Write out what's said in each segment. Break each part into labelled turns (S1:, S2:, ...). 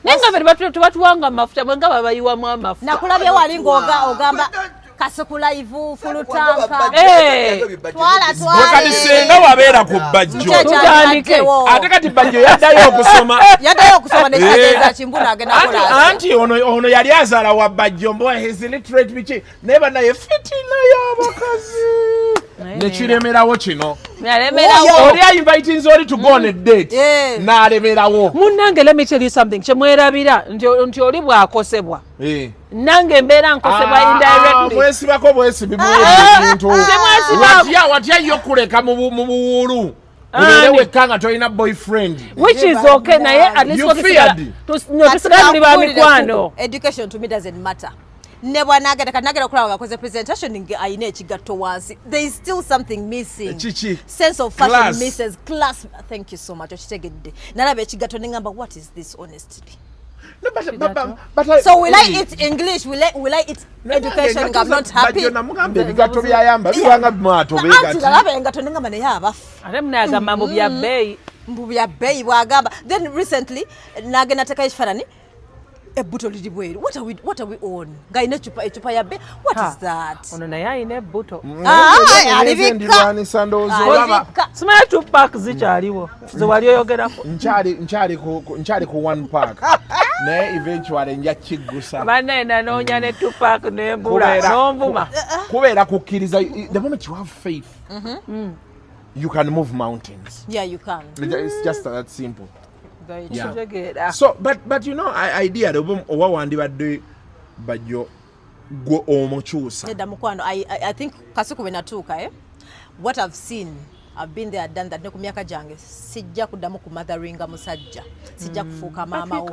S1: nenga bali tubatuwanga amafuta bwenga babayiwamu amafuta
S2: nakulabye wali ng'ogamba kasuku live full tanka
S3: kati senga wabeera ku Bajjo ate kati Bajjo yaddayo okusoma
S2: nekitegeeza kimbuna agenda kola
S3: anti ono yali azaala wa Bajjo mbo his illiterate biki neba naye fitina y'abakazi nekiremerawo kino oli ayinviting oli to go on a date n'alemerawo
S1: munnange let me tell you something kyemwerabira nti oli bw'akosebwa nange mbeera nkosebwa indirectly
S3: mwesibako bwesibi bintu watya yo kuleka mu buwulu ubeere wekka nga tolina boyfriend
S1: which is okay naye at least tusigala tuli ba mikwano.
S2: Education to me doesn't matter. Never nagera kulaga cause presentation ayina ekigatto wansi. There is still something missing. Sense of fashion class. Misses class. Thank you so much. Okitegedde. Nalaba ekigatto nengamba what is this honestly?
S3: No, but
S2: so will I eat English? Will I eat education? I'm not happy.
S3: Ebigatto byayamba bibanga mwato begati.
S2: Nalaba engatto nengamba naye abafu.
S1: Ate munagamba mu bya bbeeyi.
S2: Mu bya bbeeyi bwagamba. Then recently nagenda teka ekifaananyi ebbuto liri bweru. What are we on? Gaina echupa ya be. What is that?
S1: Ono naye ayina ebbuto.
S2: Alivika.
S1: Simanya 2 pack zikyaliwo. Zo wali oyogerako.
S3: Nkyali ku 1 pack. Naye eventually nja kiggusa.
S1: Banne nanoonya ne 2 pack nembula n'onvuma.
S3: Kubeera kukkiriza. The moment you have faith, you can move mountains.
S2: Yeah, you can.
S3: It's just that simple.
S1: Yeah.
S3: So, but you know, idea the owawandibadde Bajjo go omukyusa.
S2: I think kasuku wenatuuka what I've seen, I've been there, done that. Nekumyaka jange sijja kuddamu ku motheringa musajja sijja kufuuka mama wo.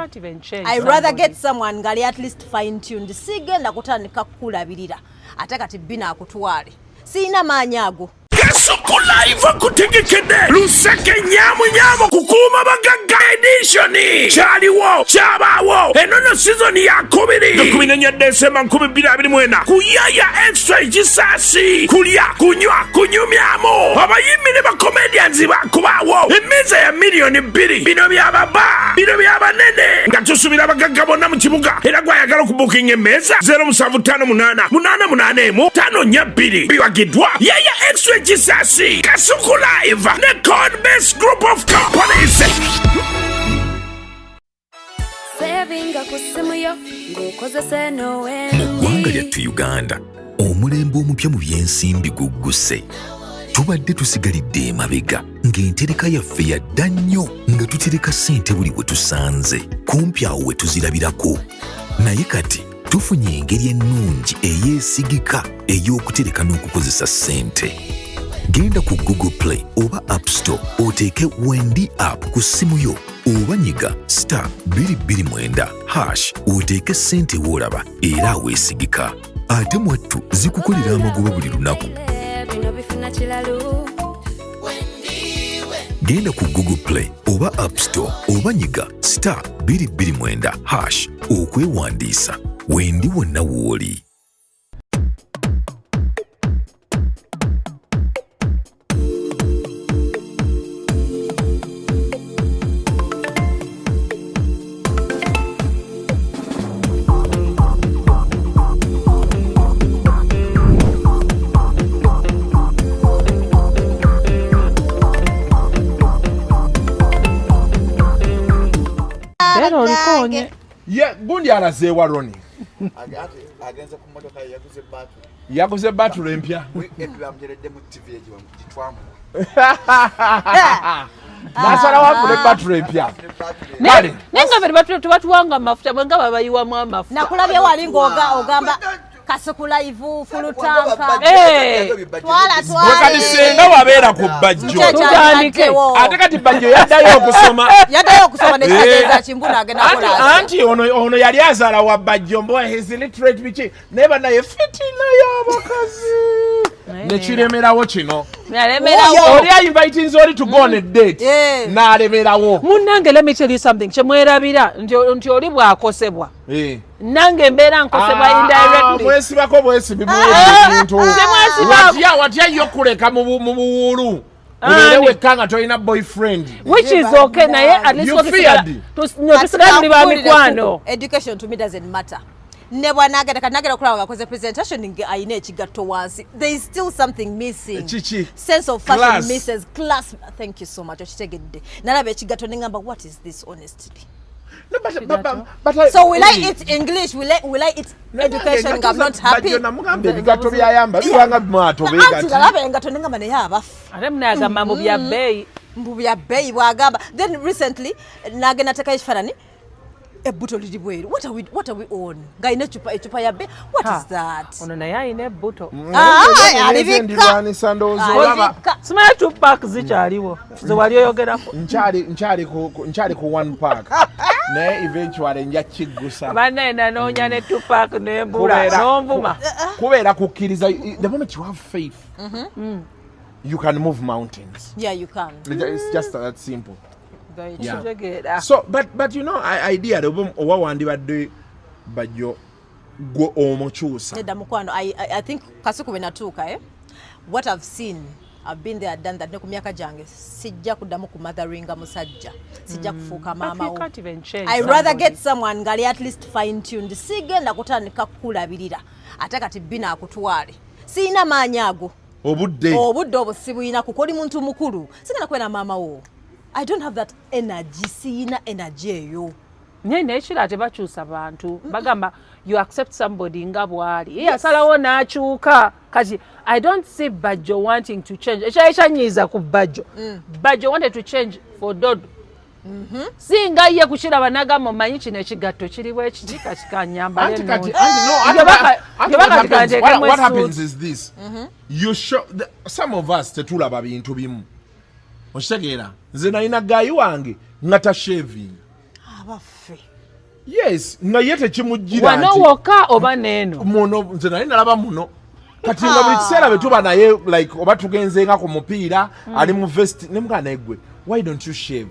S2: I rather get someone ngali at least fine tuned sigenda kutandika kukulabirira ate kati Bina akutwale sina maanyi ago.
S3: Kasuku live akutegekede luseke nyamu kukuuma bagagga edition kyaliwo kyabawo enono season ya 14 December 2024 kuyaya extra ekisaasi kulya kunywa kunyumyamu abayimbi ne bacomedians bakubawo emiza ya million 2 bino byababa bino byabanene nga tusubira abagagga bonna mu kibuga era gwayagala okubukinga emmeeza 0758 888 542 biwagidwa yaya extra ekisaasi Kasuku live ne code best group of companies.
S4: Muggwanga lyattu Uganda omulembe omupya mu byensimbi gugguse tubadde tusigalidde emabega ng'entereka yaffe yadda nnyo nga tutereka ssente buli we tusanze kumpi awo we tuzirabirako naye kati tufunye engeri ennungi eyeesigika ey'okutereka n'okukozesa ssente. Genda ku Google Play oba App Store oteeke Wendi app ku ssimu yo oba nyiga *229# oteeke ssente w'olaba era weesigika ate mwattu zikukolera amagoba buli lunaku. Genda ku Google Play oba App Store oba nyiga *229# okwewandiisa. Wendi wonna w'oli.
S3: Gundi alazeewa Roni.
S5: Agenza ku motoka
S3: yaguze battery empya.
S5: Ebyamujeredde mu TV ejiwa mukitwamu.
S3: Nasala wafule battery empya.
S1: Nenga bali tubatuwanga amafuta bwenga babayiwamu amafuta.
S2: Nakulabye wali ng'ogamba kasuku live full tanka.
S3: Kati senga wabeera ku Bajjo ate kati Bajjo yaddayo okusoma
S2: nekitegeeza kimbuna agenda kola
S3: anti ono yali azaala wa Bajjo mbo his illiterate biki neba naye fitina y'abakazi nekiremerawo kino oli ayinviting oli to go on a date n'alemerawo.
S1: Munnange let me tell you something kyemwerabira nti oli bw'akosebwa nange mbeera nkosebwa indirectly.
S3: Mwesibako bwesibi bintu watya yo kuleka mu buwulu Ulewe kanga toina boyfriend.
S1: Which is okay naye at least tusigala tuli ba mikwano.
S2: Education to me doesn't matter. Never nagera kulawa gakoze presentation nge ayine ekigatto wansi. There is still something missing.
S3: Chichi.
S2: Sense of fashion misses class. Thank you so much. Ochitegedde. Nalabe ekigatto ningamba what is this honestly?
S3: No, but
S2: so will I eat English? Will I eat education? I'm not happy.
S3: Bajjo namugambe bigatto byayamba bibanga mwato begati.
S2: Nalabe engatto ningamba ne yabafu.
S1: Ate munagamba mu bya bay.
S2: Mu bya bay bwagamba. Then recently nagenda taka ekifanani ebbuto liri bweru. What are we on? Gaine echupa ya bay. What is that?
S1: Ono naye ayina ebbuto.
S2: Alibika.
S1: Simanya 2 pack zikyaliwo. Ze wali oyogerako.
S3: Nchali ku 1 pack. Ne eventually nja kigusa.
S1: Banena noonya ne 2 pack nembula n'onvuma.
S3: Kubeera kukkiriza the moment you have faith. You can move mountains.
S2: Yeah, you can.
S3: It's just that simple.
S2: Very
S3: true.
S2: Yeah.
S3: So but you know idea oba wandibadde Bajjo go omukyusa.
S2: Nedda mukwano I think kasuku wenatuuka what I've seen I've been there done that ne ku myaka jange sijja kuddamu ku motheringa musajja sijja kufuuka mama wo. I rather get someone ngali at least fine tuned sigenda kutandika kukulabirira ate kati Bina akutwale sina maanyi ago obudde obusibuyina kukoli muntu mukulu sigenda kwena mama wo. I don't have that energy sina energy eyo.
S1: Naye ekira tebakyusa bantu bagamba you accept somebody nga bwali yasalawo n'akyuka kati I don't see Bajjo wanting to change ekyanyiiza ku Bajjo. Bajjo wanted to change for Dodo. Singa ye kukiraba n'agamba omanyi kino ekigatto kiriwo ekiti kakikanyambale
S3: what happens is this. You show some of us tetulaba bintu bimu okitegeera nze nalina gayi wange nga tashaving. Yes, nga ye tekimujjira
S1: wano woka oba neeno
S3: muno nze nali nalaba muno kati nga buli kiseera bwe tuba naye like oba tugenze nga ku mupiira ali mu vest ne mugana egwe why don't you shave?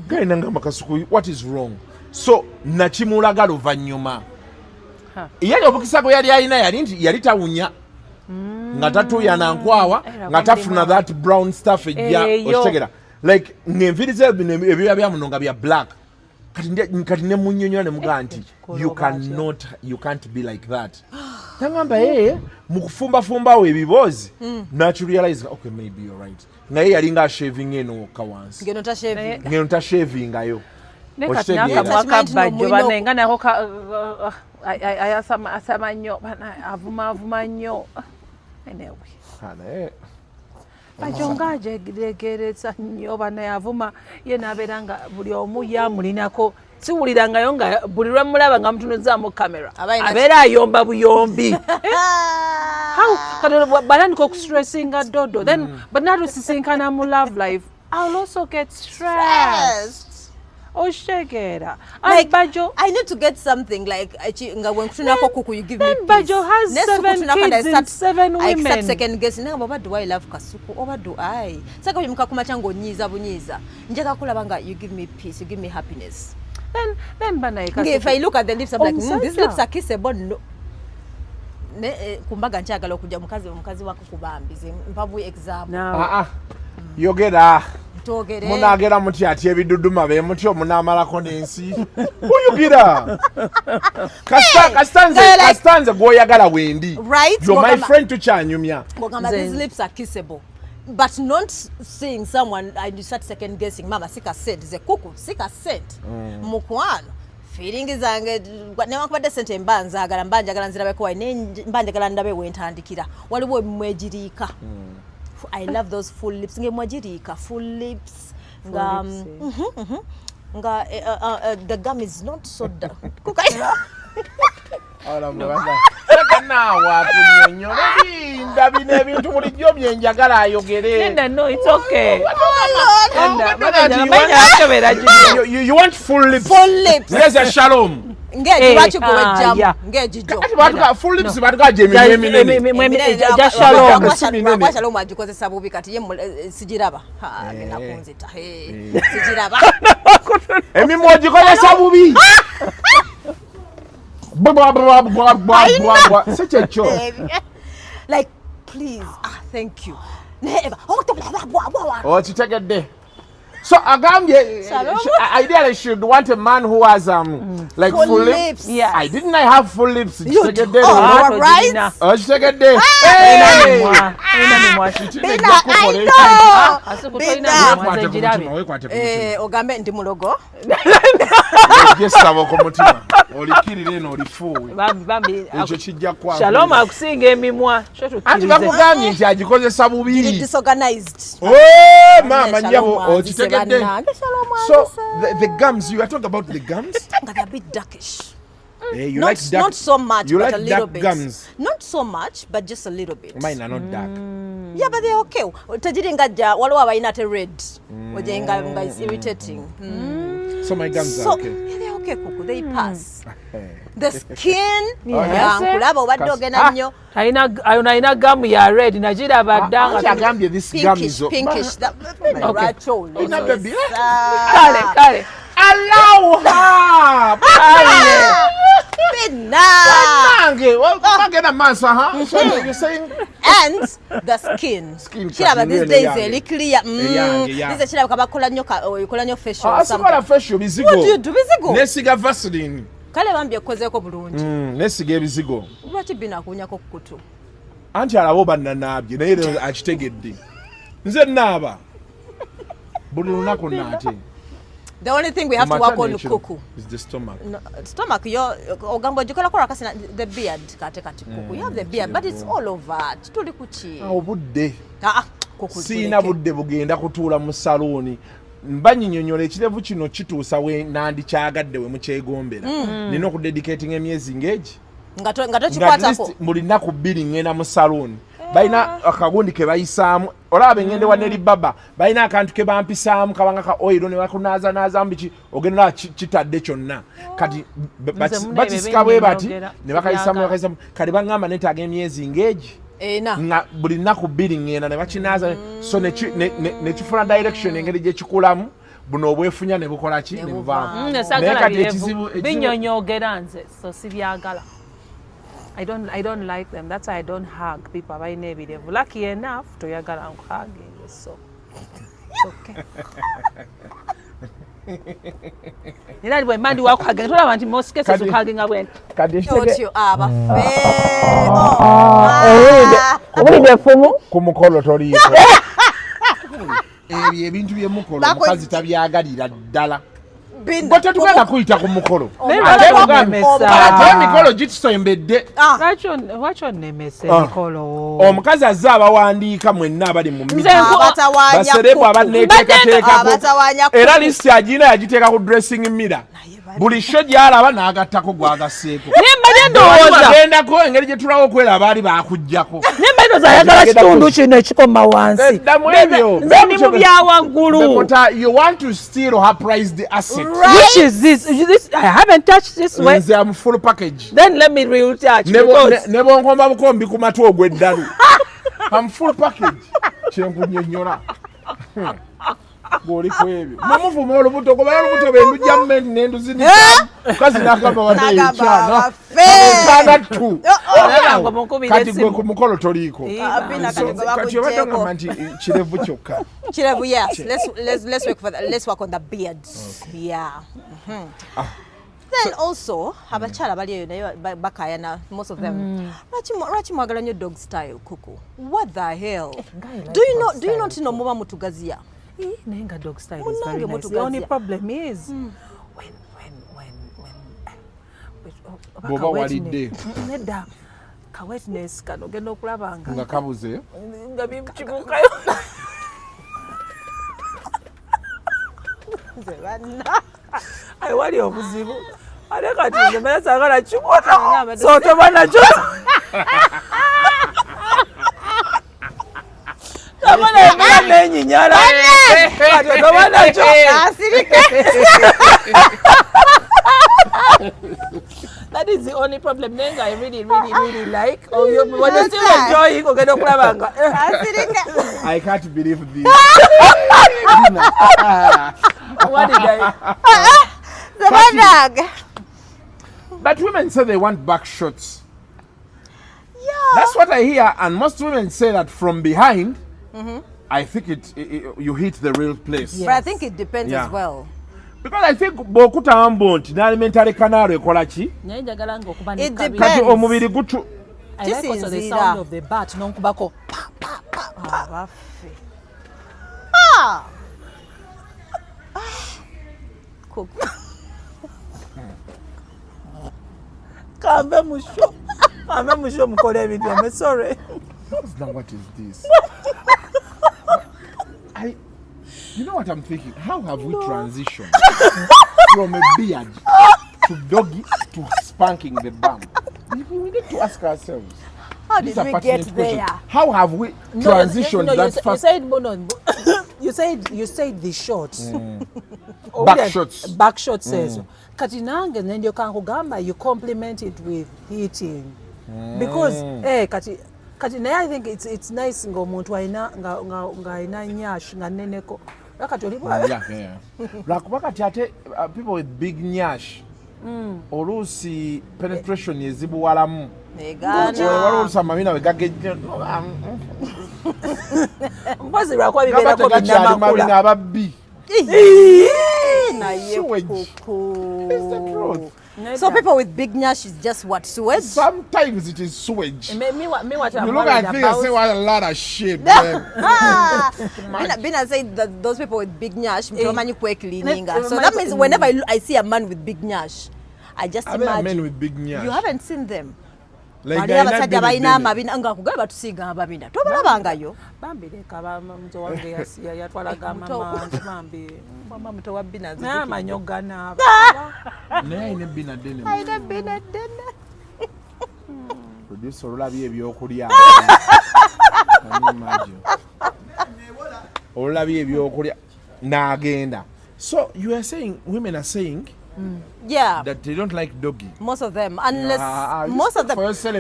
S3: Gayi nangamba kasuku what is wrong? So nakimulaga luvannyuma yali obukisa gwe yali alina yali tawunya nga tatuuya nankwawa nga tafuna that brown stuff ejja okitegeera like ng'enviri ebyoya bya muno nga bya black kati ne munnyonnyola ne mugaa nti you can't be like that. Tangamba mu kufumbafumbawo ebibozi naturealize okay maybe you're right naye yalinga shaving eno wokka wansi ngeno tashavingayo
S1: nekatinaka Bajjo banenga nako ayasama nnyo avuma nnyo anyway Bajjo ng'ajegeregereza nnyo banaye avuma ye n'abeera nga buli omu yamulinako siwulirangayo nga buli lwemulaba nga mutunuzaamu kamera abeera ayomba buyombi batandika okustressinga Dodo then banatusisinkana mu love life I'll also get stressed. Oshegera.
S2: Like,
S1: Bajjo,
S2: I need to get something like when kuku you give me peace.
S1: Bajjo has 7 kids and 7 women.
S2: I start second guessing. What do I love Kasuku? Or what do I? Saka yimukakuma chango nyiza bunyiza. Njaka kulabanga you give me peace, you give me happiness.
S1: Then banai Kasuku.
S2: If I look at the lips, I'm like, these lips are kissable. No. Kumbaga nchagala okuja mukazi wako kubambize. Mpabu example.
S3: Yogera. Munagera muti ati ebiduduma be muti omunamalako n'ensi kuyugira kastanze gwoyagala wendi
S2: right
S3: you're my friend tukyanyumya
S2: these lips are kissable but not seeing someone and you start second guessing mama sika said ze kuku sika said mukwano feeling zange newakubadde sente mbanjagala nzirabeko waine mbanjagala ndabe wentandikira waliwo mwejirika I love those full lips. Ngemwajirika full lips. The gum is not so dark.
S1: No, it's okay.
S3: You want full lips?
S2: Full lips.
S3: There's a shalom.
S2: Ngeji bachukuwejamu. Ngeji jo.
S3: Full lips batuka jemi
S2: Kwa shalom ajikozesa bubi kati ye sijiraba. Nakunzita. Sijiraba.
S3: Emimu ajikozesa bubi. Such a joke.
S2: Like, please, thank you. never
S6: okitegedde. So agambye ideally should want a man who has like full lips.
S1: Yes.
S6: I didn't have full lips. Kitegedde.
S2: Oh, right.
S6: Okitegedde.
S2: ogambe ndi mulogo
S6: Jesabo ku mutima. Olikirire eno olifuwe.
S1: Bambi
S6: Ekyo kijja kwa.
S1: Shalom akusinga emimwa.
S6: Anti bakugambye nti agikozesa bubiri.
S2: disorganized.
S6: Oh, mama nyabo okitegedde. So the gums, you are talking about the gums?
S2: They're a bit darkish.
S6: You
S2: Not,
S6: like dark,
S2: not so much,
S6: you
S2: but
S6: like
S2: a little
S6: dark
S2: bit.
S6: gums.
S2: Not so much, but just a little bit.
S6: Mine are not dark.
S2: Yeah, but they're okay. Tajiringa ja waliwo abayina te red. Ojenga is irritating.
S6: So my gums
S2: So
S6: are okay.
S2: yeah, they're okay, Kuku. They pass. The skin,
S1: Yes.
S2: nkulaba obadde ogenda nnyo
S1: ayina gamu ya red nagiraba
S6: Anti
S1: ddanga
S6: agambye this gum is
S2: pinkish.
S1: Okay.
S6: Ina baby.
S1: kale
S6: Allow her. Nange, bagenda maaso ha. So you're saying
S2: And the skin. Kiraba these days eli clear.
S6: Yeah.
S2: These kiraba kabakola nnyo facial or something.
S6: asobola facial bizigo.
S2: What do you do bizigo?
S6: Nesiga Vaseline.
S2: Kale bambye okozeeko bulungi.
S6: Nesiga ebizigo.
S2: Lwaki Bina akunyako ku kutu?
S6: Anti alabo bannanaabye naye leero akitegedde. Nze naaba. Buli lunaku naate.
S2: The only thing we have to work on Kuku.
S6: Is the stomach.
S2: No, stomach, ogambo jikola kola kasi the beard kate Kuku. You have the beard, but it's all over. Tuli kuchi.
S6: Obudde.
S2: Kuku.
S6: Siina budde bugenda kutuula mu salooni. Mbanyinyonyola ekirevu kino kituusa we nandikyagadde we mukyegombera. Nina okudedicating emyezi ng'egi.
S2: Nga tokikwatako.
S6: Buli nnaku 2 ngenda mu salooni. Balina akagundi ke bayisaamu. Olaba ngende wa Neri Baba. Balina akantu ke bampisaamu kabanga ka oil ne bakunaaza mbiki ogenda kitadde kyonna. Kati batisika bwe bati ne bakayisaamu kati bangamba netaaga emyezi ng'egi. Nga buli nnaku 2 ngenda ne bakinaaza so ne kifuna direction engeri gye kikulamu buno obwefunya ne bukola ki ne buvaamu.
S1: Naye kati ekizibu binyonyogera nze so sibyagala. I don't like them. That's why I don't hug people. I never do. Lucky enough to yagala hugging, so it's okay. You know when man do walk hugging, so I want most cases of hugging away.
S6: Kumukolo tori. Ebintu byemukolo mukazi tabyagalira ddala. But tugenda kuyita ku mukolo. Ate emikolo gitusembedde.
S1: Lwaki onnemesa emikolo?
S6: Omukazi azze abawandiika mwenna abali mu baserebu abanneeteekateekako. Era lisiti agina yagiteeka ku dressing mirror. Buli sho gy'alaba n'agattako gw'agasseeko.
S1: Nemba ndowooza.
S6: Agendako engeri gye tulawo okwera abaali baakuggyako.
S1: Nemba ndowooza ayagala kitundu kino ekikoma wansi. Nze ndi mu byawaggulu.
S6: You want to steal her prized asset.
S1: Which is this? I haven't touched this way.
S6: Nze am full package.
S1: Then let me retouch.
S6: Ne bonkomba bukombi ku matu ogw'eddalu. I'm full package. Kyenkunyonnyola. Bw'oli ku ebyo. Mumuvuma olubuto kuba olubuto bendujja mu menti n'enduzi mukazi n'agamba wadde ekyana. Ekyana tu. Kati gwe ku mukolo toliiko. Kati oba togamba nti kirevu kyokka.
S2: Kirevu, yes. Let's work on the beards. Yeah. Then also, abakyala bali eyo naye bakayana, most of them. Lwaki mwagala nnyo dog style, Kuku? What the hell? Do you not know muba mutugazia?
S1: Nenga dog style is very nice. The only problem is when
S6: Boba walidde.
S1: Nedda ka wetness kano genda okulaba
S6: nga kabuze.
S1: Nga bimukibukayo. Ayi wali obuzibu. Ale kati nze mera sagala kibota. So tobana kyo. Tabana ebula n'enyinyala. Kati tobana kyo. Asirike. That is the only problem. Nenga I really like. Oh, you when you still enjoying ogenda okulaba nga. Asirike.
S6: I can't believe this.
S1: What did I?
S6: But women say they want back shots.
S2: Yeah.
S6: That's what I hear, and most women say that from behind I think you hit the real place.
S2: But I think it depends as well.
S6: Because I think bw'okutaba mbundi n'alimentary canal ekola ki?
S1: Naye njagala ng'okuba
S2: It
S1: n'ekabiri.
S2: depends.
S6: Kati omubiri gutu.
S1: I like also the sound of the bat n'okubako. Kambe musho mukole ebintu. I'm sorry.
S6: What is this? You know what I'm thinking? How have we transitioned from a beard to doggy to spanking the bum? We need to ask ourselves.
S2: How did we get there?
S6: How have we transitioned that fast?
S1: You said the shorts.
S6: Back shots.
S1: Says. Kati nange ndyoka nkugamba you complement it with heating. Because kati naye I think it's nice ng'omuntu ng'ayina nyash nga nneneko.
S6: Yeah. Lwakuba kati ate people with big nyash oluusi penetration ezibuwalamu. Waliwo oluusi amabina we gagejja.
S1: Mpozi lwakuba bibeerako binnamakula.
S6: Ababbi.
S2: So people with big nyash is just what, sewage?
S6: Sometimes it is sewage.
S1: Me what I'm
S6: You look at things and say what a lot of shit.
S2: Bina said that those people with big nyash, so that means whenever I see a man with big nyash, I just imagine.
S6: Men with big nyash.
S2: You haven't seen them.
S6: Like
S2: abasajja balina amabina nga kugaba tusiga amabina tobalabangayo
S1: bambireka bamuzo wange yatwalaga mama muto wa bina ziki manyoga naba
S6: naye ine bina dene producer olabye ebyokulya olabye ebyokulya n'agenda. So you are saying women are saying that they don't like doggy.
S2: Most of them, unless most of them.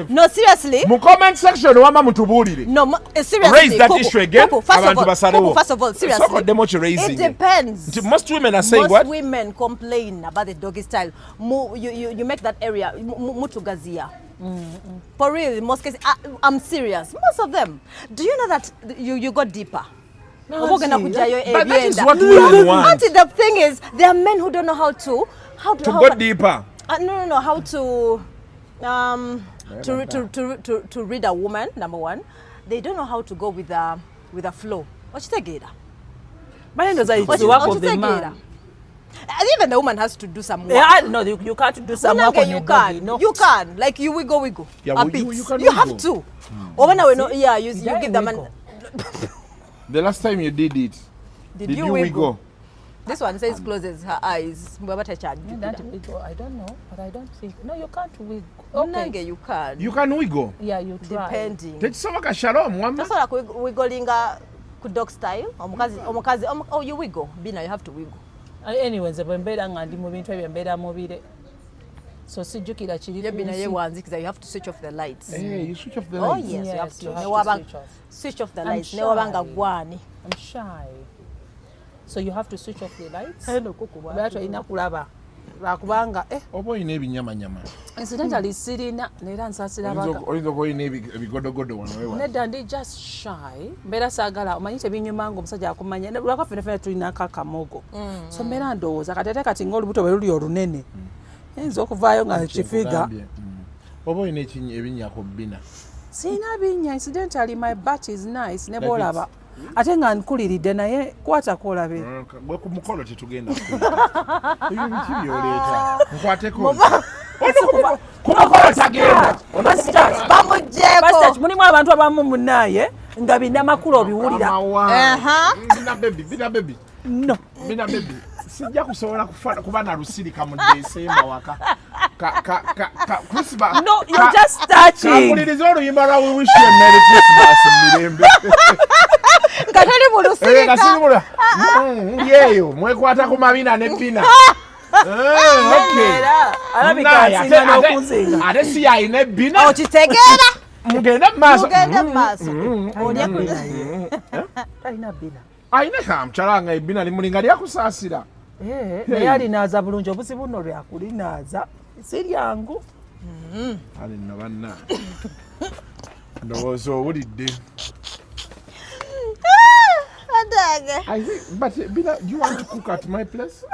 S6: No, seriously. Mu comment section wama mutubulire.
S2: No, seriously.
S6: Raise that issue again.
S2: First of all, seriously.
S6: It
S2: depends.
S6: Most women are saying what?
S2: Most women complain about the doggy style. You make that area mutugazia. For real, in most cases, I'm serious. Most of them. Do you know that you go deeper?
S6: No, but that is what women want.
S2: The thing is, there are men who don't know how to
S6: go deeper.
S2: No, how to read a woman. Number one, they don't know how to go with a flow. What you take,
S1: but it's the work of the man.
S2: And even the woman has to do some work.
S1: Yeah, no, you can't do some work on your body. No.
S2: You can, like you wiggle.
S6: Yeah,
S2: you have to. Or when I know, you give the man.
S6: The last time you did it, did you wiggle?
S2: This one says closes her eyes.
S1: I don't know, but I don't think. No, you can't wiggle. Okay,
S2: you can.
S6: You can wiggle?
S1: Yeah, you try.
S2: Depending.
S6: That's like
S2: wiggling dog style. Oh, you wiggle. Bina, you have to wiggle.
S1: Anyways, so sijukira chiri
S2: Bina you have to switch off the lights.
S6: Hey, you switch off the
S2: lights?
S6: Oh
S2: yes, you have to. Switch off the lights.
S1: I'm shy. So you have to switch off the lights? But ina kulaba. Bakubanga
S6: obo ine ebinyamanyama.
S1: Incidentally sirina nera nsasira baga.
S6: Olinzo ko ine ebigodogodo wano wewa.
S1: Nedda ndi just shy. Mbera sagala omanyite binyuma ngo musajja akumanya. Lwaka fene tulina kakamogo. So mbera ndowooza kati ng'olubuto bwe luli olunene. Enzo okuvaayo nga kifiga.
S6: Obo ine ebinya ku Bina.
S1: Sina binya. Incidentally my butt is nice. Ne bolaba. Ate nga nkuliridde naye kwata kolabe.
S6: Gwe ku mukolo tetugenda kuyo biti byoleta. Nkwateko. Kumukolo tagenda.
S2: Bamujjeko.
S1: Mulimu abantu abamu munnaye nga bina makulu obiwulira.
S6: Bina baby.
S1: No.
S6: Bina baby. Sijja kusobola kuba na lusirika mu December waka. Christmas.
S1: No, you're just touching.
S6: Kamuliriza oluyimba lwa we wish you a Merry Christmas mirembe.
S2: Katali mu lusirika.
S6: Kasimula. Yeyo mwekwata ku mabina ne Bina. Okay.
S1: Alabika singa n'okunzinga.
S6: Ate si yayina Bina.
S2: Okitegeera.
S6: Mugenda maaso.
S2: Olya Bina.
S1: Talina Bina.
S6: Ayina kamukyala nga Bina limulinga lyakusaasira.
S1: Naye alinaaza bulungi obusi buno lyakulinaaza. Si lyangu.
S6: Ali nno banna. Ndowooza owulidde. I think, but Bina, do you want to cook at my place?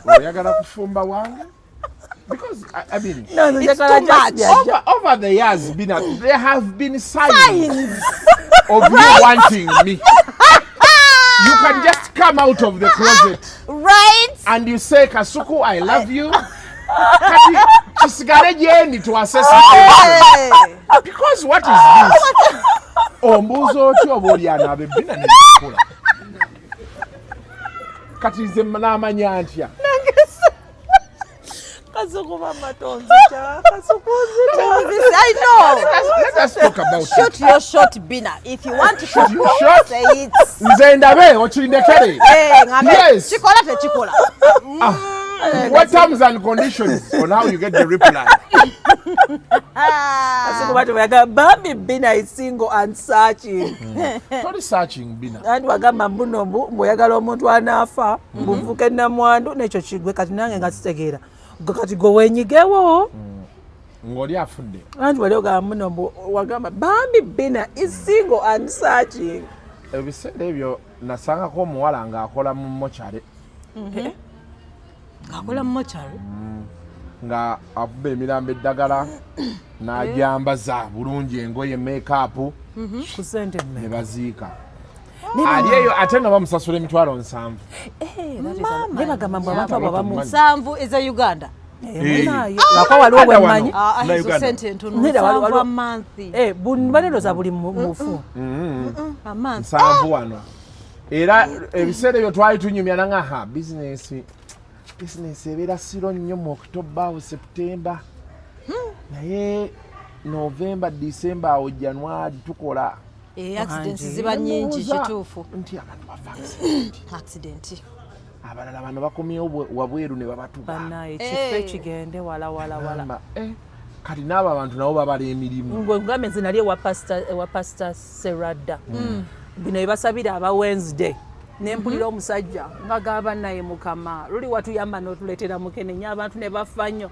S6: Oyagala kufumba wange? Because I mean,
S1: No,
S2: It's too much.
S6: over the years, Bina, there have been signs of you wanting me. You can just come out of the closet
S2: Right?
S6: and you say, Kasuku, I love you. Kati, kisigale jendi to assess it. Because what is this? Ombuzo oti oboli anabe Bina nebikula. Kati nze namanya ntya.
S1: Kasuku mama tonze cha.
S2: I know.
S6: Let us talk about
S2: Shoot
S6: it.
S2: your shot, Bina. If you want to
S6: Shoot your
S2: cook,
S6: shot?
S2: say it.
S6: Nze ndabe okirindekere. Yes.
S2: Chikola te chikola.
S6: What terms and conditions on how you get the reply?
S1: Kasuku batu baga Bambi Bina is single and searching.
S6: Not searching, Bina.
S1: Andi wagamba mbuno mbuyagala omuntu anaafa mbuvuke namwandu nekyo kigwe kati nange nga sitegeera kati gwe wenyigewo
S6: Ngoli afudde.
S1: anti wali ogamba muno wagamba Bambi Bina is single and searching.
S6: Ebiseera ebyo nasangako omuwala ng'akola mu mochare
S2: Akola mochari.
S6: nga akuba emirambo eddagala n'ajambaza bulungi engoye make-up
S1: Ku sente
S6: ne
S1: mme.
S6: baziika. Ali eyo ate nga bamusasula emitwalo 7.
S1: Ne bagamba mbu abantu abo bamu
S2: Nsanvu is a Uganda.
S1: munayo lwakwa waliwo bwe mmanyi
S6: Na
S2: Hizo
S6: Uganda.
S2: sente ntono.
S1: Nera waliwo-
S2: Nsanvu a month.
S1: baneroza buli mufu
S2: A month.
S6: 7 wano. Era ebiseera ebyo twali tunyumya nanga bizinesi ebeera siro nnyo mu October awo September. Naye November, December awo January tukola.
S2: Accidents ziba nyingi kituufu.
S6: Nti abantu bafa accident.
S2: Accident.
S6: Abalala bano bakomyewo wabweru ne babatuga.
S1: banaye kifo ekigende wala
S6: Kati n'abo abantu nabo babala emirimu.
S1: ngwe ngambe nze nali ewa pastor Serada bino ebasabira aba Wednesday nempulira omusajja nga gaba naye mukama luli watuyamba n'otuleetera mukenenya abantu ne bafa nnyo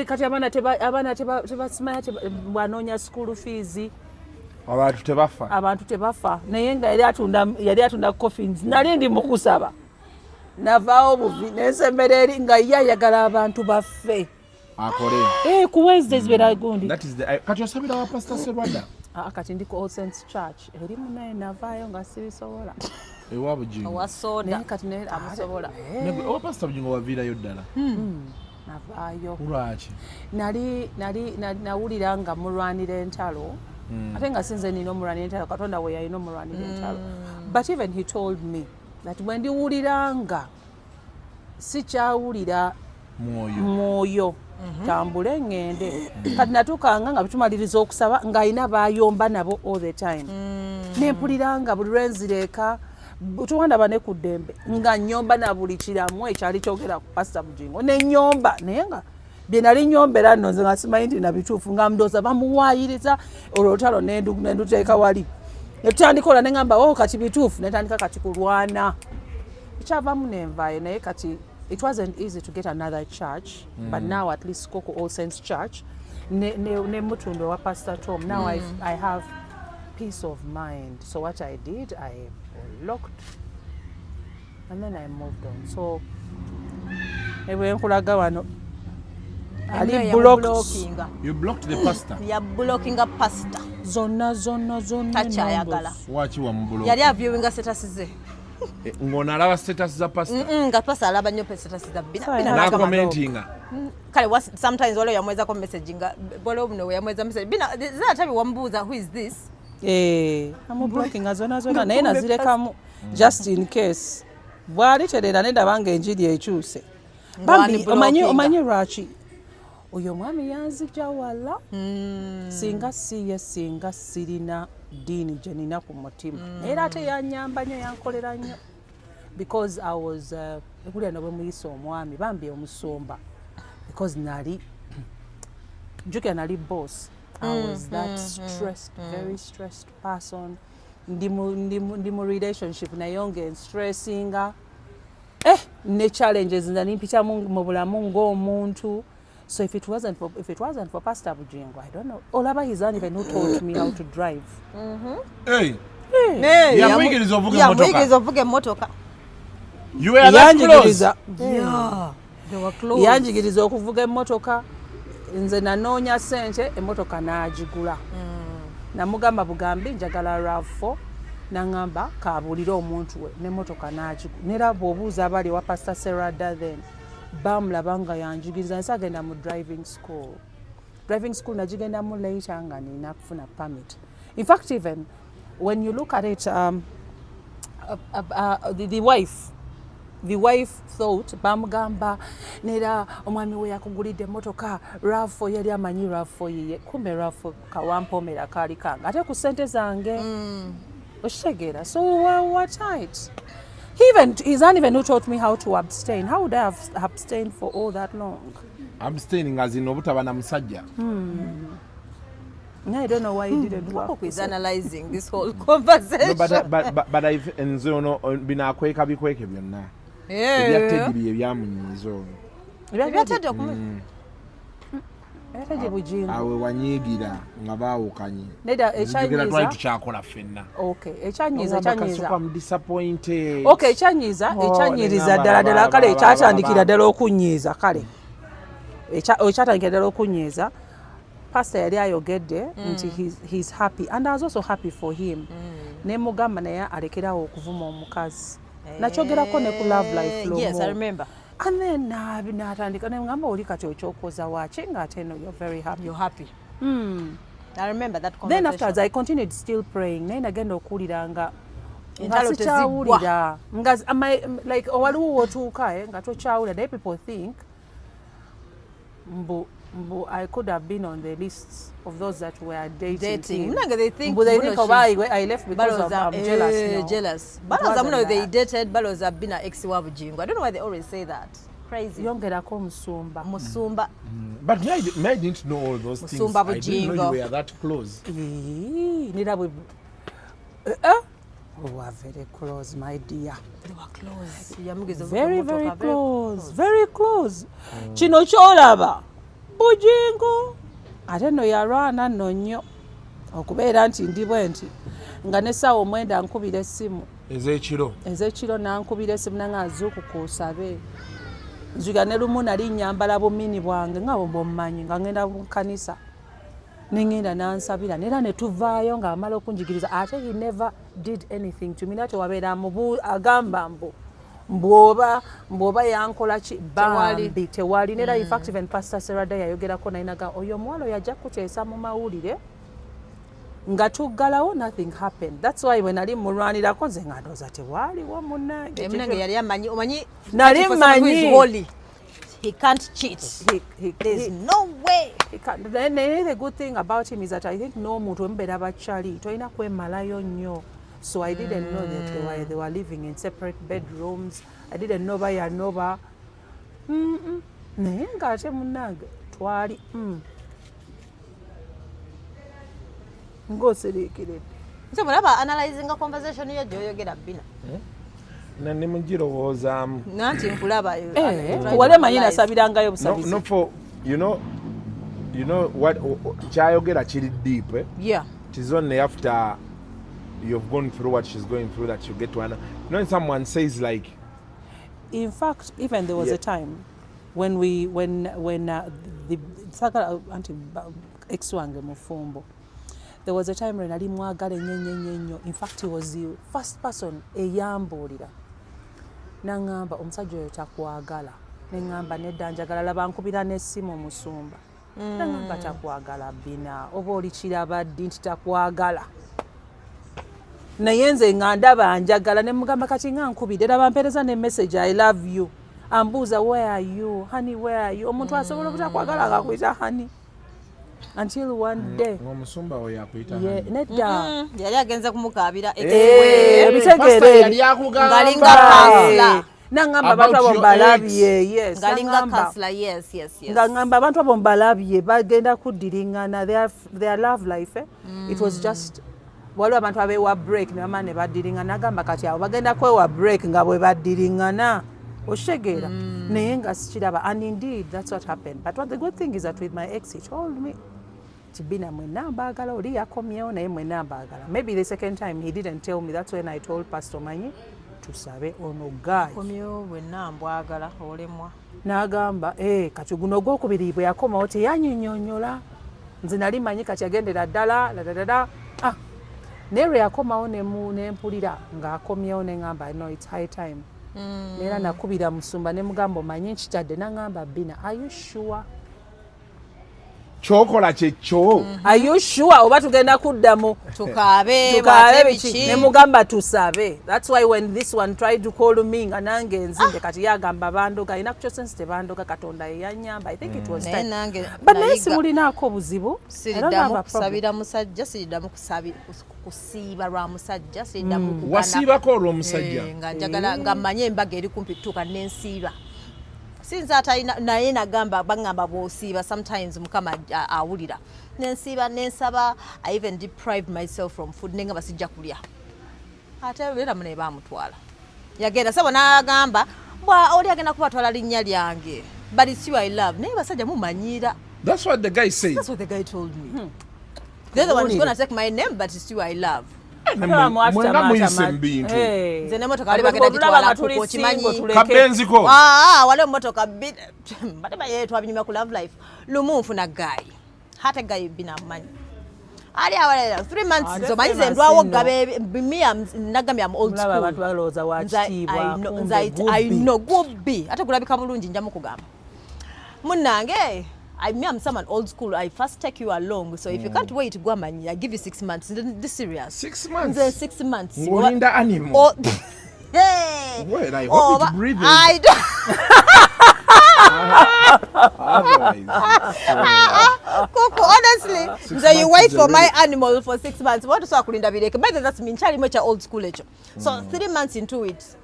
S1: kati abaana tebasimanya bwanoonya school fees
S6: Abantu tebafa.
S1: naye nga yali atunda coffins nali ndi mukusaba navaawo buvi nensembera eri nga ye ayagala abantu baffe
S6: Akole.
S1: ku Wednesday zibeera gundi
S6: That is the kati osabira wa Pastor Serwada.
S1: kati ndi ku All Saints Church erimu naye navaayo nga sibisobola
S6: Ewa Bujingo.
S2: Wa soda.
S1: naye kati naye amusobola
S6: Nego owa Pastor Bujingo waviirayo ddala.
S1: navaayo
S6: Lwaki?
S1: nawulira nga mulwanira entalo ate nga sinze nina omulwanira entalo Katonda we yalina omulwanira entalo but even he told me that bwe ndiwuliranga sikyawulira mwoyo tambule ngende kati natuukanga nga bitumaliriza okusaba ng'alina bayomba nabo all the time nempuliranga buli lwenzireka tuwandaba ne ku ddembe nga nnyomba na buli kiramu ekyali kyogera ku Pastor Bujingo nenyomba naye nga bye nali nyombera nno nze nga simanyi nti nabituufu nga ndooza bamuwaayiriza olwolutalo nenduteeka wali netutandikola neŋŋamba kati bituufu netandika kati kulwana ekyavamu nenvaayo naye kati it wasn't easy to get another church but now at least go to All Saints Church ne mutundo wa Pastor Tom now I have peace of mind. So what I did, I blocked and then I moved on. So ewe nkulaga wano ali blocked.
S6: You blocked the pastor.
S2: Ya blocking a pastor.
S1: Zonna
S2: Tachayagala.
S6: Waki wa mbuloko?
S2: Yali aviewinga status ze.
S6: Ngona alaba status za pastor.
S2: Nga pastor alaba nnyo status za Bina.
S6: Na commentinga.
S2: Kale sometimes wale yamweza ko messaginga bolo buno yamweza message Bina zina tabi wambuza who is this?
S1: I'm blocking zonna naye nazirekamu just in case. Bwali terera nenda bange enjiri ekyuse. Bambi omanyi lwaki? Oyo mwami yanzija wala singa sirina dini gye nina ku mutima era ate yanyamba nnyo yankolera nnyo because I was ekulya no bwe muyisa omwami bambi omusumba because njukira nali boss. I was that stressed, very stressed person. Ndi mu relationship naye nge stressinga ne challenges nanimpita mu bulamu ng'omuntu. So if it wasn't for Pastor Bujingo, I don't know. Olaba he's not even who taught me how to drive.
S6: Hey. Yamuyigiriza
S2: ovuga emmotoka.
S6: You were that close.
S2: Yeah. They were close.
S1: Yanjigiriza okuvuga emmotoka. Nze nanoonya ssente emmotoka n'agigula. Namugamba bugambi njagala RAV4 n'angamba kabuulire omuntu we n'emmotoka n'agigula. Nera bw'obuuza abali wa Pastor Serada then bamulaba nga yanjigiriza nsi agenda mu driving school. Driving school nagigendamu later nga nina kufuna permit. In fact, even when you look at it, the wife thought bamugamba nera omwami we yakugulidde emmotoka RAV4 yali amanyi RAV4 yiye kumbe RAV4 kawampomera kaali kanga ate ku ssente zange oshegera. So we're tight. He's not even who taught me how to abstain. How would I have abstained for all that long?
S6: Abstaining as in obutaba na musajja.
S1: I don't know why he didn't work.
S2: He's analyzing this whole conversation.
S6: No, but I've enzo ono binakweka bikweke byonna. Ebyateddi ebyamunyiza ono.
S2: Ebyateddi okumu.
S1: Ebyateddi bujingo.
S6: Awe wanyigira nga baawukanye.
S1: Neda ekyanyiza.
S6: Twali tukyakola ffenna.
S1: Okay, ekyanyiza.
S6: I'm disappointed.
S1: Okay, ekyanyiriza ddala kale ekyatandikira ddala okunyiiza kale. Ekyatandikira ddala okunyiiza. Pastor yali ayogedde nti he's happy and I was also happy for him. Ne mugamba naye alekerawo okuvuma omukazi. Nachyogerako ne ku Love Life Lomo.
S2: Yes, I remember.
S1: And then n'atandika ne ngamba oli kati okyokoza waaki ng'ate no, you're very happy.
S2: You're happy. I remember that conversation.
S1: Then afterwards I continued still praying. Naye nagenda okuwulira nga
S2: entalo teziggwa.
S1: Like waliwo w'otuuka nga tokyawulira. Naye people think I could have been on the list of those that were dating.
S2: They think
S1: I left because I'm jealous. No.
S2: Jealous. Baloza they dated. Baloza Bina ex wa bujingo. I don't know why they always say that. Crazy.
S1: Yongerako musumba.
S6: But me, I didn't know all those things.
S2: Musumba
S6: I didn't know you were that close.
S1: We were very close, my dear.
S2: They were close.
S1: Very, very close. Very close. Kino kyolaba. Bujingo ate no yalwana nno nnyo okubeera nti ndi bwe nti nga n'essaawa omwenda nkubira essimu ez'ekiro nankubira essimu nanga azuukuka osabe nziga ne lumu nali nnyambala bumini bwange nga bw'omumanyi nga ngenda mu kkanisa nengenda nansabira nera ne tuvaayo ng'amala okunjigiriza ate he never did anything to me nate wabeera agamba mbwoba yankola ki bambi tewali nera in fact even Pastor Serada yayogerako nainaga oyo omuwala yajja kuteesa mu mawulire nga tuggalawo nothing happened. That's why when ali mulwanirako nze nga ndooza tewaaliwo munnange
S2: yali amanyi omanyi
S1: nali manyi
S2: he can't cheat. There's no way.
S1: He can't. The good thing about him is that I think no muntu embeera bakyali tolina kwemalayo nnyo. So I didn't know that they were living in separate bedrooms. I didn't know bayanoba. Naye ng'ate munnange twali ng'osiriikiridde.
S2: Nze mulaba analyzing a conversation yo gy'oyogera Bina.
S6: Nandi mugirowoozaamu.
S2: Nanti nkulaba.
S1: Wale manyi nasabirangayo busabizi.
S6: No, for you know what kyayogera kiri deep.
S2: Yeah.
S6: It's only after you've gone through what she's going through that you get to understand. You know, when someone says like.
S1: In fact, even there was a time when the anti ex wange mufumbo. There was a time when ali mwagala nnyo. In fact, he was the first person eyambuulira. Nangamba omusajja oyo takwagala. Nengamba nedda njagala laba nkubira n'essimu musumba. Nangamba takwagala Bina. Oba oli kirabadde nti takwagala. Naye nze nga ndaba njagala ne mugamba kati nga nkubidde laba mpeereza ne message I love you. Ambuuza where are you? Honey, where are you? Omuntu asobola obutakwagala akakuyita honey. Until one day.
S6: Omusumba oyo akuyita
S1: honey. Nedda.
S2: Yali agenze kumukaabira
S1: ebitegeere.
S6: Yali akugamba.
S2: Ngalinga kansula.
S1: Nangamba abantu abo mbalabye. Yes.
S2: Ngalinga kansula. Yes.
S1: Ngamba abantu abo mbalabye bagenda kuddiringana their love life. It was just waliwo abantu abeewa break ne bamane baddiringana nagamba kati abo bagenda kwewa break nga bwe baddiringana oshegeera naye nga sikiraba and indeed that's what happened but what the good thing is that with my ex he told me Bina mwenna mbaagala oli yakomyewo naye mwenna mbaagala. Maybe the second time he didn't tell me. That's when I told Pastor Manyi tusabe ono guy.
S2: Komyewo bwenna mbwagala olemwa.
S1: N'agamba kati guno ogwokubiri bwe yakomawo teyannyonnyola. Nze nali manyi kati agendera ddala ladadada. Naye lwe yakomawo nempulira ng'akomyewo ne ngamba no it's high time. Neera nakubira musumba ne mugamba omanyi nkitadde n'angamba Bina are you sure?
S6: Chokola kyekyo.
S1: Are you sure oba tugenda kuddamu
S2: Tukaabe
S1: biki ne mugamba tusabe. That's why when this one tried to call me nga nange nzimbe kati yagamba bandoga ina kucho sense te bandoga Katonda yanyamba. I think it was time. But naye simulinaako buzibu.
S2: Siriddamu kusabira musajja, siriddamu kusiiba lwa musajja, siriddamu kugana.
S6: Wasiibako olw'omusajja.
S2: Nga njagala nga mmanye embaga eri kumpi tuuka n'ensiiba. Sinza atalina naye nagamba bangamba bw'osiiba sometimes mukama awulira. Nensiiba nensaba, I even deprived myself from food nengamba sijja kulya. Ate beera mune baamutwala. Yagenda sabo n'agamba oli agenda kubatwala linnya lyange. But it's you I love. Naye basajja mumanyira.
S6: That's what the guy said.
S2: That's what the guy told me. They're the one who's going to take my name, but it's you I love.
S6: Mwenga muyise mbintu.
S2: Nze n'emmotoka bali bagenda gitwala kuko kimanyi.
S6: Kabenziko.
S2: Wale mmotoka bade baye twabinyuma ku love life. Lumu nfuna guy. Hata guy Bina manyi. Ali awalera 3 months so manyi ndwawo gabe bimia nagambye am old school.
S1: Abantu balooza wakitibwa.
S2: I know gubbi. Hata kulabika bulungi njamu kugamba. Munnange I'm someone old school. I first take you along. So if you can't wait, go man. I give you 6 months. This serious.
S6: 6 months.
S2: 6 months.
S6: Ngolinda animal.
S2: Hey.
S6: Well, I hope it's breathing.
S2: I don't. Coco, honestly, so you wait for my animal for 6 months. What is so kulinda bireke? By that's mean chali much old school echo. So 3 months into it.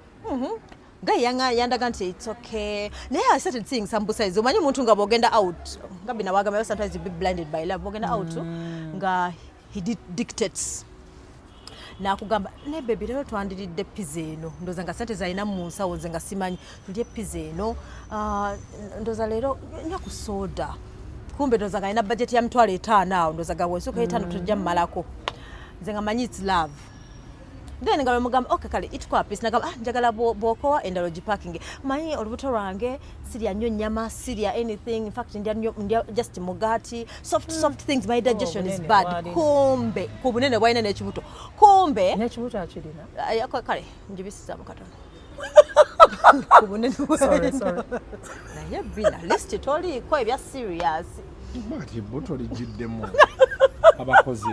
S2: Guy yandaga nti it's okay. Naye I started seeing some besides. Omanyi muntu nga bogenda out. Nga Bina wagamba sometimes you be blinded by love. Bogenda out nga he dictates. Na kugamba ne baby lero twandiridde pizza eno. Ndoza nga sente zaina mu nsawo nze nga simanyi. Tulye pizza eno. Ndoza lero nya ku soda. Kumbe ndoza nga ina budget ya mtwale 5 awo. Ndoza ga wesuka 5 tujja malako. Nze nga manyi it's love. Then nga mugamba okay kale it kwa piece nagamba njagala bokowa endalo parking manyi olubuto lwange sirya nnyo nyama sirya anything in fact ndya just mugati soft things my digestion is bad kumbe kubunene bwaine n'ekibuto kumbe
S1: n'ekibuto akirina
S2: ayako kale njibisiza mu katono kubunene
S1: sorry
S2: naye Bina list toli ko ebya serious
S6: mati buto lijiddemu abakozi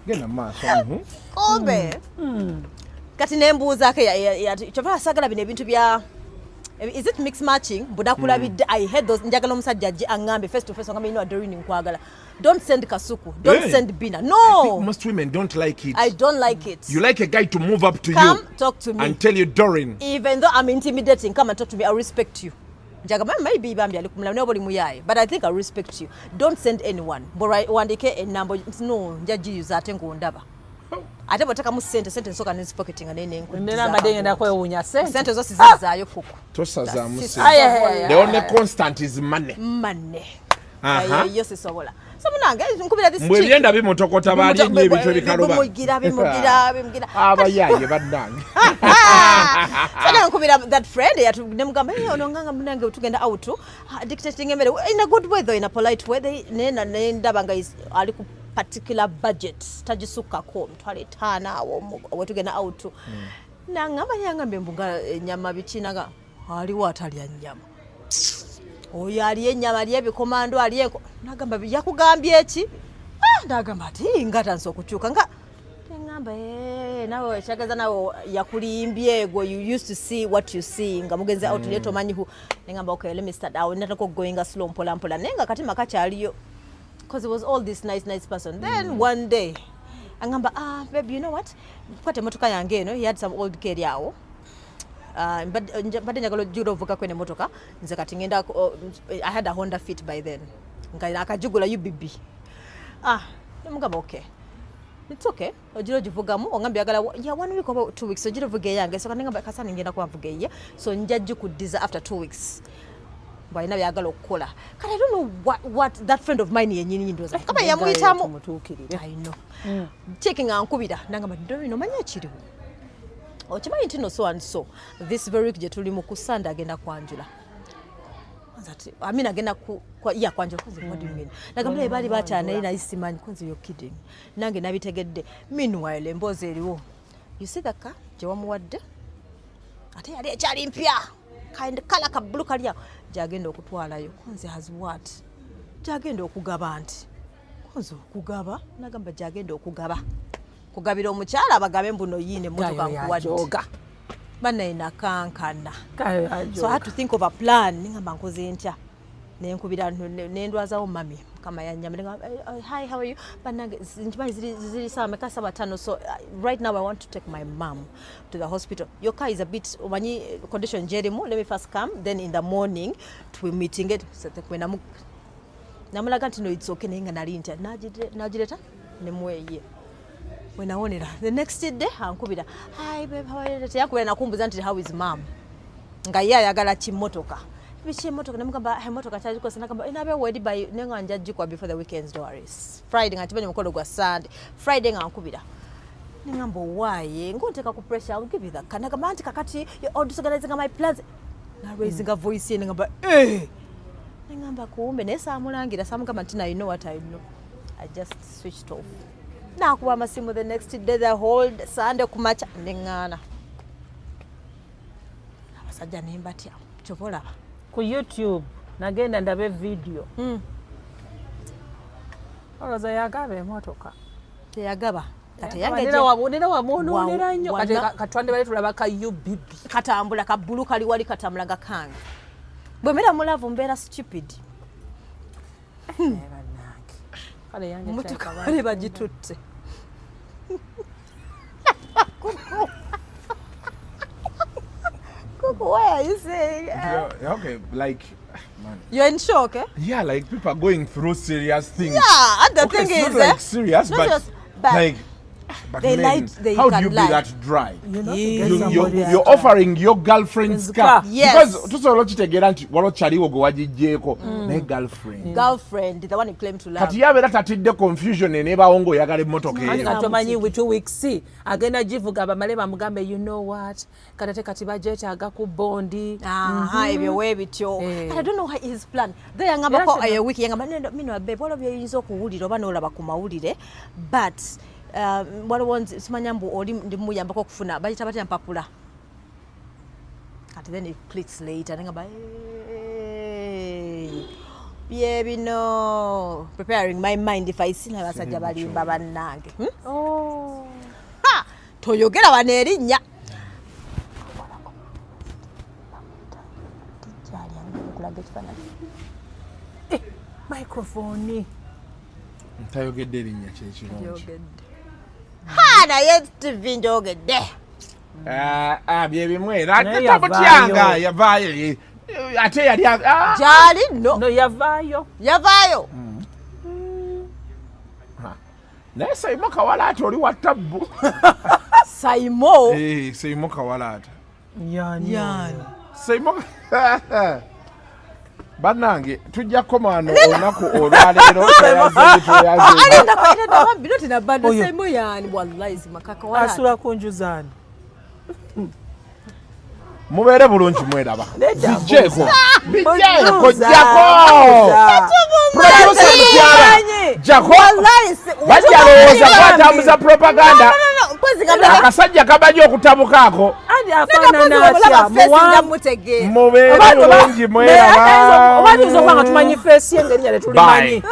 S6: gena maaso
S2: kumbe kati nembuuza ke kyova sagala bino ebintu bya is it mix matching budakulabidde I had those njagala omusajja angambe face to face ngambe ino Doreen nkwagala don't send Kasuku don't send Bina no
S6: I think most women don't like it.
S2: I don't like it.
S6: You like a guy to move up to
S2: come
S6: you
S2: talk to me
S6: and tell you Doreen
S2: even though I'm intimidating come and talk to me I respect you njagala maybe bambi ali kumula nobody muyaye but I think I respect you don't send anyone but wandike enambo no njaji use ate ngondaba ate botaka mu sente nsoka ne pocketing nene nku
S1: ndena madenge na kwewunya
S2: sente zo sizizaayo kuko
S6: tosaza musi
S1: Aya.
S6: the only constant is money
S2: yo sisobola so munange nkubira this
S6: mwe byenda bimotokota bali nyo ebintu ebikaluba
S2: bimugira
S6: abayaye baddange
S2: sana nkubira that friend ne mugamba ono nganga munange tugenda out dictating emere in a good way though in a polite way ne ndaba nga ali ku particular budget tajisuka ko mtwale 5 awo wetugenda out nangamba yangambe mbunga nyama bichinaga aliwo atalya nyama oyo aliye ennyama aliye ebikomando aliyeko nagamba yakugambye eki nagamba ati ngata nso okukyuka nga ngamba nawe kyagaza nawe yakulimbye go you used to see what you see nga mugenze out leto manyihu ngamba okay let me start out natako going slow mpola mpola nenga kati makacha aliyo because it was all this nice person then one day angamba baby you know what kwate motoka yange eno he had some old car yawo but njagalo juro vuka kwene motoka nze kati ngenda I had a Honda Fit by then nga akajugula UBB nemugamba okay it's okay ojiro jivugamu ongambi agala ya 1 week or 2 weeks ojiro vuge yange so kanengamba kasana ngenda kwa vuge ye so njaju kudiza after 2 weeks bwalina byagala okukola kati I don't know what that friend of mine yenyini ndoza kama yamuyitamu I know checking ankubira nangamba Doreen omanya ekiriwo okimanyi nti no so and so this very week gye tuli mu kusanda agenda kwanjula Amina agenda ya kwanjula what do you mean nagamba bali bakyanaye naye simanyi kunze you're kidding nange nabitegedde meanwhile emboozi eriwo you see that car gye wamuwadde ate yali ekyali mpya kind kala ka blue kalya jagenda okutwalayo kunze has what jagenda okugaba nti kunze okugaba nagamba jagenda okugaba kugabira omukyala abagabe mbuno yine motoka nkuwadde bana ina kankana so I had to think of a plan ngamba nkoze ntya nenkubira nendwazawo mami kama yanyamira hi how are you banange zinjibali zili sama kasa batano so right now I want to take my mom to the hospital your car is a bit omanyi condition jeremu let me first come then in the morning to meeting it kwena namulaga ntino it's okay nenga nali ntya najireta nemweye wenaonera the next day ankubira hi babe how are you yakubira nakumbuza nti how is mom nga yayagala kimotoka bichi motoka namugamba motoka chaji ko sanakamba inabe wedi by nenga njajikwa before the weekend stories Friday ngatibenye mukolo gwa Sunday Friday ngankubira ningambo waye ngonteka ku pressure I'll give you that kana kama anti kakati you organizing my plans na raising a voice ningamba ningamba kumbe nesa amulangira samugamba ntina you know what I know I just switched off na kuba masimu the next day the whole Sunday kumacha ningana abasajja nembatya chovola
S1: ku YouTube nagenda ndabe video Oloza yagaba emotoka
S2: yagaba kati yange
S1: nina wamuonera nnyo kati katwande bali tulaba ka UBB
S2: katambula ka bulu kali wali katambula gakanga bwe mera mulavu mbera stupid kale yange motoka bali bagitutte why are you saying
S6: okay like man
S2: you're in shock
S6: yeah like people are going through serious things
S2: and the thing
S6: it's
S2: is
S6: not like serious but like but
S2: they
S6: man,
S2: lied, they
S6: how
S2: can
S6: do you
S2: lie.
S6: be that dry
S1: you know
S6: you're offering your girlfriend's car
S2: yes.
S6: because tusobola kitegera nti walo chaliwo go wajijjeko ne
S2: girlfriend the one you claim to love
S6: kati yabera tatidde confusion enebawo ngo yagala emotoka eyo
S1: atomanyi with 2 weeks agenda jivuga bamale bamugambe you know what kati budget aga ku bondi
S2: ebyo webityo I don't know his plan they yangamba ko a week yangamba mino babe wala byinzo okuwulira oba nolaba ku mawulire but wale wonzi simanyambu oli ndimuyamba ko kufuna bayita batya mpapula kati then it clicks later ngamba baby no preparing my mind if I see na basajja balimba bannange toyogera banerinnya
S1: microphone
S6: ntayogedde erinnya kyekirungi
S2: naye TV njogedde
S6: byebimwe era tabutyanga yavaayo ate yali
S2: jali
S1: no yavaayo
S6: naye Saimo Kawalaata oli wa tabbu Saimo Kawalaata
S1: yani
S6: Saimo bannange tujja komano olunaku olwaleero
S1: asula kunjuzani
S6: mubeere bulungi mweraba bijjeeko kojjako producer mukyala jako bajja lowooza kwatambuza propaganda akasajja kabajja okutabukaako mubeere bulungi mweraba
S1: oba tumanyi feesi engeri yale tulimanyi